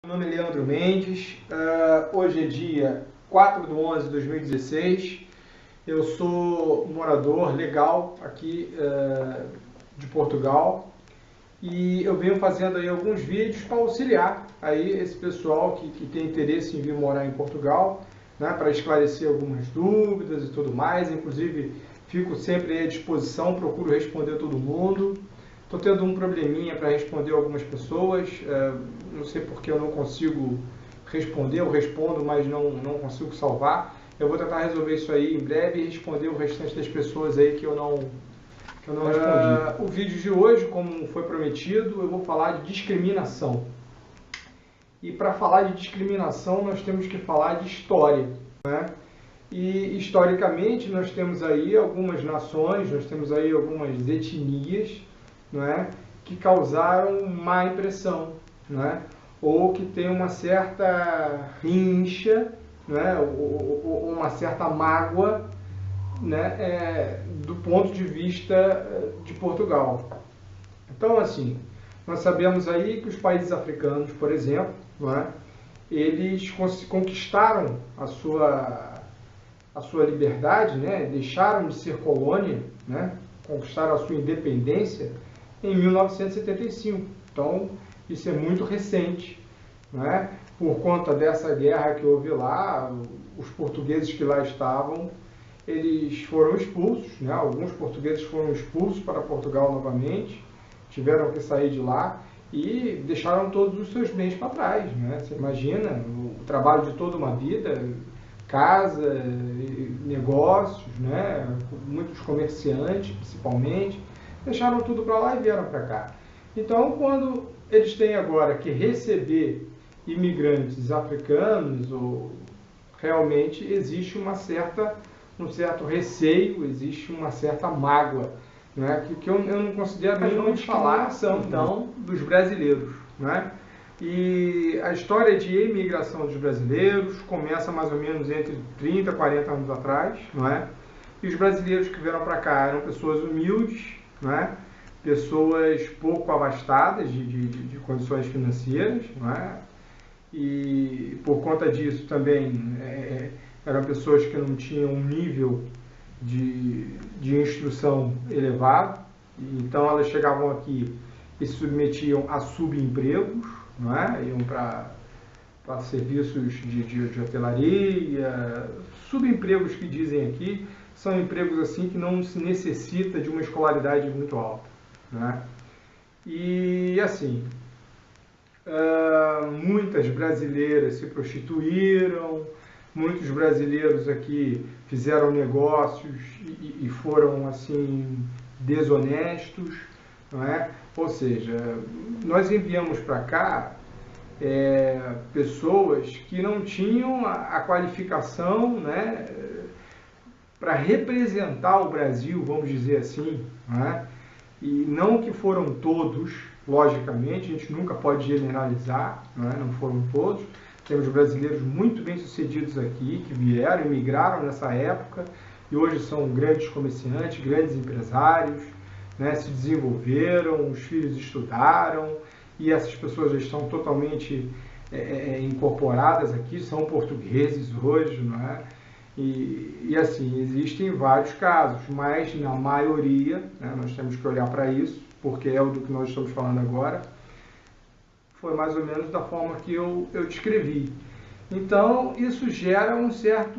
Meu nome é Leandro Mendes, hoje é dia 4/11/2016, eu sou morador legal aqui de Portugal e eu venho fazendo aí alguns vídeos para auxiliar aí esse pessoal que tem interesse em vir morar em Portugal, né, para esclarecer algumas dúvidas e tudo mais. Inclusive fico sempre à disposição, procuro responder todo mundo. Estou tendo um probleminha para responder algumas pessoas, não sei porque eu não consigo responder, eu respondo, mas não consigo salvar. Eu vou tentar resolver isso aí em breve e responder o restante das pessoas aí que eu não respondi. O vídeo de hoje, como foi prometido, eu vou falar de discriminação. E para falar de discriminação, nós temos que falar de história, né? E historicamente nós temos aí algumas nações, nós temos aí algumas etnias, não é, que causaram má impressão, não é, ou que tem uma certa rincha, não é, ou uma certa mágoa, né, do ponto de vista de Portugal. Então, assim, nós sabemos aí que os países africanos, por exemplo, não é, eles conquistaram a sua liberdade, né, deixaram de ser colônia, né, conquistaram a sua independência em 1975. Então, isso é muito recente, né? Por conta dessa guerra que houve lá, os portugueses que lá estavam, eles foram expulsos, né? Alguns portugueses foram expulsos para Portugal novamente, tiveram que sair de lá e deixaram todos os seus bens para trás, né? Você imagina o trabalho de toda uma vida, casa, negócios, né? Muitos comerciantes, principalmente, deixaram tudo para lá e vieram para cá. Então, quando eles têm agora que receber imigrantes africanos, ou realmente existe um certo receio, existe uma certa mágoa, né? que eu não considero nenhuma discriminação, então, dos brasileiros, né? E a história de imigração dos brasileiros começa mais ou menos entre 30 e 40 anos atrás, não é? E os brasileiros que vieram para cá eram pessoas humildes, não é? Pessoas pouco abastadas de condições financeiras, não é? E por conta disso também eram pessoas que não tinham um nível de instrução elevado, então elas chegavam aqui e se submetiam a subempregos, não é? Iam para serviços de hotelaria, subempregos que dizem aqui, são empregos assim que não se necessita de uma escolaridade muito alta, né? E assim, muitas brasileiras se prostituíram, muitos brasileiros aqui fizeram negócios e foram assim desonestos, não é? Ou seja, nós enviamos para cá pessoas que não tinham a qualificação, né, para representar o Brasil, vamos dizer assim, né? E não que foram todos, logicamente, a gente nunca pode generalizar, né? Não foram todos. Temos brasileiros muito bem-sucedidos aqui, que vieram, migraram nessa época, e hoje são grandes comerciantes, grandes empresários, né? Se desenvolveram, os filhos estudaram, e essas pessoas já estão totalmente incorporadas aqui, são portugueses hoje, não é? E assim, existem vários casos, mas na maioria, né, nós temos que olhar para isso, porque é o do que nós estamos falando agora, foi mais ou menos da forma que eu descrevi. Então, isso gera um certo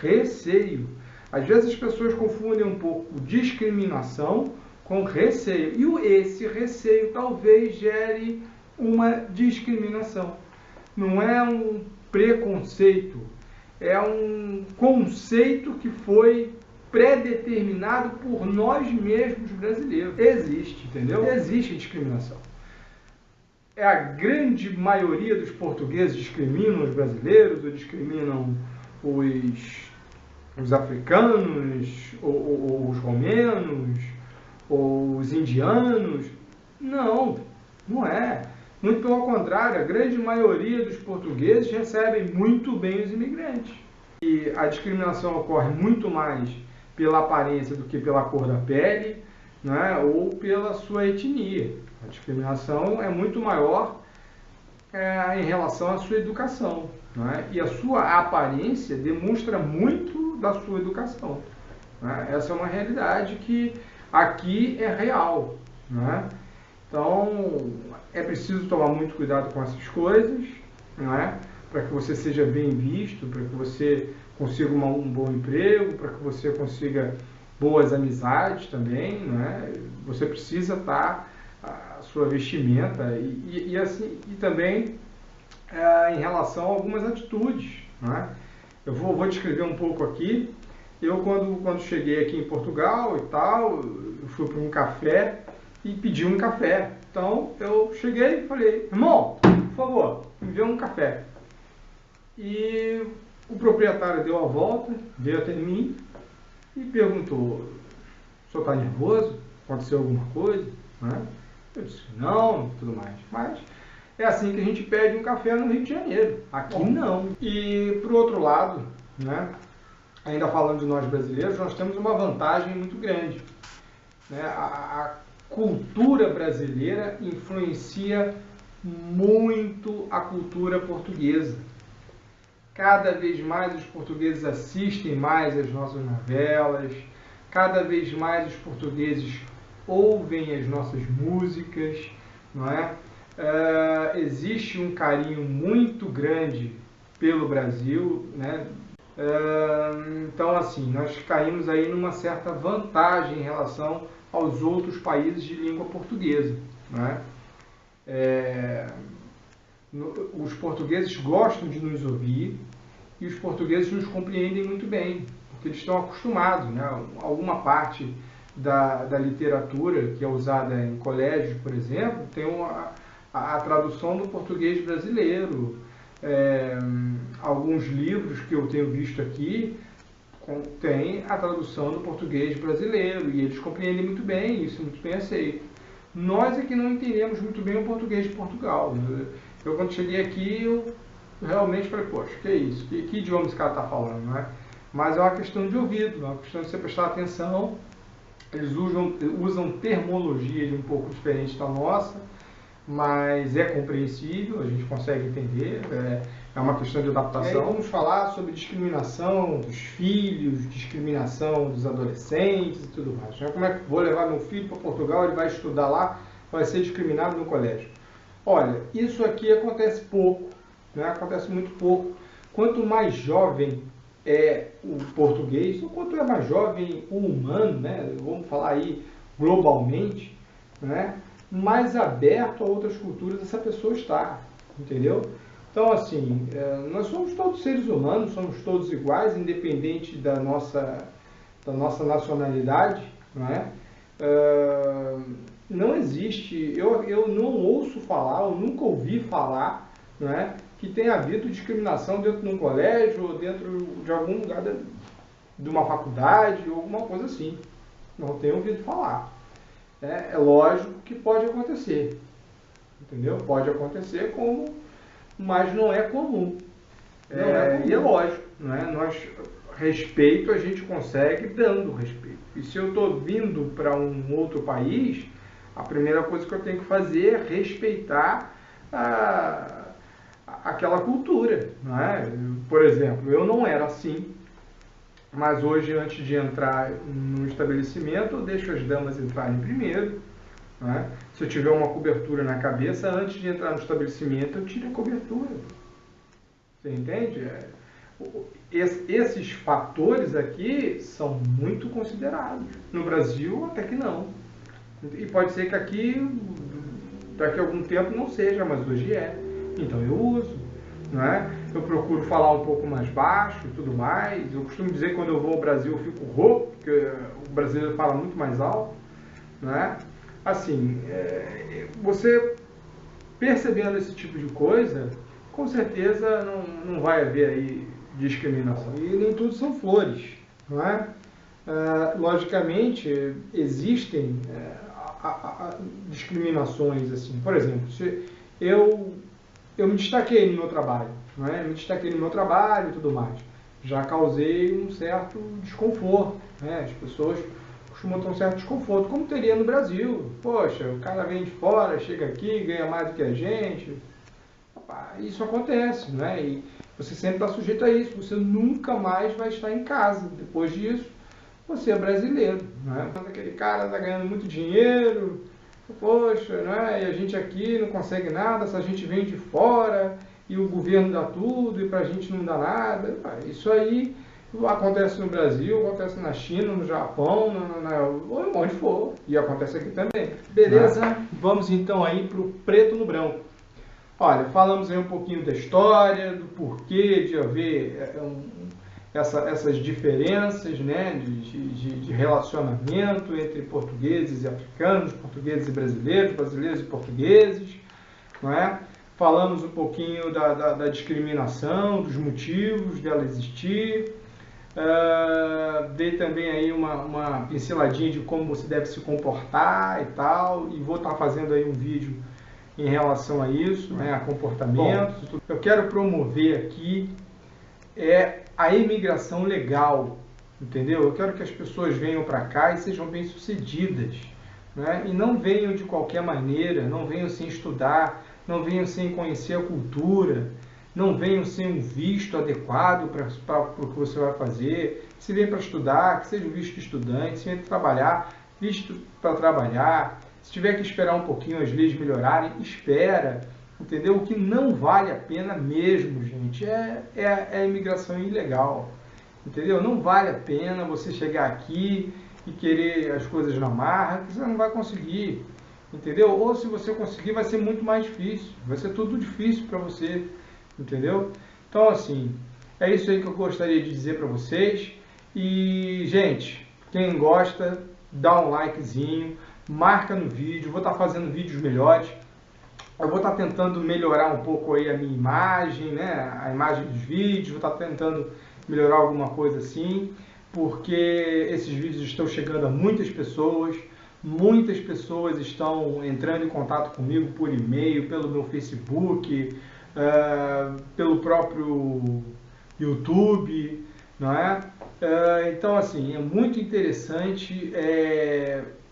receio. Às vezes as pessoas confundem um pouco discriminação com receio, e esse receio talvez gere uma discriminação. Não é um preconceito, é um conceito que foi pré-determinado por nós mesmos brasileiros. Existe, entendeu? Existe discriminação. A grande maioria dos portugueses discriminam os brasileiros, ou discriminam os africanos, ou os romenos, ou os indianos. Não, não é. Muito pelo contrário, a grande maioria dos portugueses recebem muito bem os imigrantes. E a discriminação ocorre muito mais pela aparência do que pela cor da pele, né, ou pela sua etnia. A discriminação é muito maior em relação à sua educação, não é? E a sua aparência demonstra muito da sua educação. Não é? Essa é uma realidade que aqui é real. Não é? Então, é preciso tomar muito cuidado com essas coisas, não é? Para que você seja bem visto, para que você consiga um bom emprego, para que você consiga boas amizades também, não é? Você precisa estar a sua vestimenta e assim, e também em relação a algumas atitudes, não é? Eu vou descrever um pouco aqui. Eu, quando cheguei aqui em Portugal e tal, eu fui para um café e pedi um café. Então, eu cheguei e falei, irmão, por favor, me dê um café. E o proprietário deu a volta, veio até mim e perguntou, o senhor está nervoso? Aconteceu alguma coisa? Né? Eu disse, não, tudo mais. Mas é assim que a gente pede um café no Rio de Janeiro. Aqui não. E, por outro lado, né, ainda falando de nós brasileiros, nós temos uma vantagem muito grande. Né? A cultura brasileira influencia muito a cultura portuguesa. Cada vez mais os portugueses assistem mais as nossas novelas, cada vez mais os portugueses ouvem as nossas músicas, não é? Existe um carinho muito grande pelo Brasil, né? Então, assim, nós caímos aí numa certa vantagem em relação aos outros países de língua portuguesa, não é? Os portugueses gostam de nos ouvir e os portugueses nos compreendem muito bem, porque eles estão acostumados, né? Alguma parte da literatura que é usada em colégios, por exemplo, tem a tradução do português brasileiro. Alguns livros que eu tenho visto aqui tem a tradução do português brasileiro e eles compreendem muito bem, isso é muito bem aceito. Nós é que não entendemos muito bem o português de Portugal. Eu, quando cheguei aqui, eu realmente falei, poxa, que é isso? Que idioma esse cara está falando, não é? Mas é uma questão de ouvido, é uma questão de você prestar atenção. Eles usam terminologia um pouco diferente da nossa, mas é compreensível, a gente consegue entender, é uma questão de adaptação. E aí vamos falar sobre discriminação dos filhos, discriminação dos adolescentes e tudo mais. Como é que vou levar meu filho para Portugal, ele vai estudar lá, vai ser discriminado no colégio? Olha, isso aqui acontece pouco, né? Acontece muito pouco. Quanto mais jovem é o português, ou quanto é mais jovem o humano, né? Vamos falar aí globalmente, né? Mais aberto a outras culturas essa pessoa está, entendeu? Então, assim, nós somos todos seres humanos, somos todos iguais, independente da nossa nacionalidade, não é? Não existe, eu não ouço falar, eu nunca ouvi falar, não é, que tenha havido discriminação dentro de um colégio ou dentro de algum lugar de uma faculdade ou alguma coisa assim. Não tenho ouvido falar. É lógico que pode acontecer, entendeu? Pode acontecer, mas não é comum. E é lógico, não é? Respeito a gente consegue dando respeito. E se eu estou vindo para um outro país, a primeira coisa que eu tenho que fazer é respeitar aquela cultura, não é? Por exemplo, eu não era assim, mas hoje, antes de entrar no estabelecimento, eu deixo as damas entrarem primeiro, não é? Se eu tiver uma cobertura na cabeça, antes de entrar no estabelecimento, eu tiro a cobertura. Você entende? Esses fatores aqui são muito considerados. No Brasil, até que não. E pode ser que aqui, daqui a algum tempo, não seja, mas hoje é. Então eu uso, não é? Eu procuro falar um pouco mais baixo e tudo mais. Eu costumo dizer que quando eu vou ao Brasil eu fico rouco, porque o brasileiro fala muito mais alto, não é? Assim, você percebendo esse tipo de coisa, com certeza não vai haver aí discriminação. E nem tudo são flores, não é? Logicamente, existem discriminações, assim. Por exemplo, se eu me destaquei no meu trabalho, não é? Me destaquei no meu trabalho e tudo mais. Já causei um certo desconforto, né? As pessoas costumam ter um certo desconforto, como teria no Brasil. Poxa, o cara vem de fora, chega aqui, ganha mais do que a gente. isso acontece, né? E você sempre está sujeito a isso, você nunca mais vai estar em casa. Depois disso, você é brasileiro, né? Aquele cara está ganhando muito dinheiro, poxa, né? E a gente aqui não consegue nada, se a gente vem de fora e o governo dá tudo e para a gente não dá nada. Isso aí acontece no Brasil, acontece na China, no Japão, onde for, e acontece aqui também. Beleza? Vamos então aí para o preto no branco. Olha, falamos aí um pouquinho da história, do porquê de haver essas diferenças, né, de relacionamento entre portugueses e africanos, portugueses e brasileiros, brasileiros e portugueses, não é? Falamos um pouquinho da discriminação, dos motivos dela existir. Dei também aí uma pinceladinha de como você deve se comportar e tal, e vou estar fazendo aí um vídeo em relação a isso, né, a comportamentos. Bom, eu quero promover aqui a imigração legal, entendeu? Eu quero que as pessoas venham para cá e sejam bem-sucedidas, né? E não venham de qualquer maneira, não venham sem estudar, não venham sem conhecer a cultura, não venham sem um visto adequado para o que você vai fazer. Se vem para estudar, que seja um visto de estudante. Se vem para trabalhar, visto para trabalhar. Se tiver que esperar um pouquinho as leis melhorarem, espera. Entendeu? O que não vale a pena mesmo, gente, é a imigração ilegal. Entendeu? Não vale a pena você chegar aqui e querer as coisas na marra, que você não vai conseguir. Entendeu? Ou se você conseguir, vai ser muito mais difícil. Vai ser tudo difícil para você. Entendeu? Então, assim, é isso aí que eu gostaria de dizer para vocês. E, gente, quem gosta, dá um likezinho, marca no vídeo. Vou estar fazendo vídeos melhores. Eu vou estar tentando melhorar um pouco aí a minha imagem, né? A imagem dos vídeos. Vou estar tentando melhorar alguma coisa assim, porque esses vídeos estão chegando a muitas pessoas. Muitas pessoas estão entrando em contato comigo por e-mail, pelo meu Facebook, pelo próprio YouTube, não é? Então, assim, é muito interessante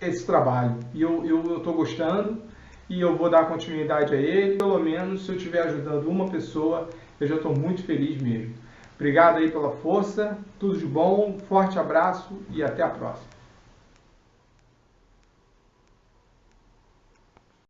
esse trabalho. E eu estou gostando e eu vou dar continuidade a ele. Pelo menos, se eu estiver ajudando uma pessoa, eu já estou muito feliz mesmo. Obrigado aí pela força, tudo de bom, forte abraço e até a próxima.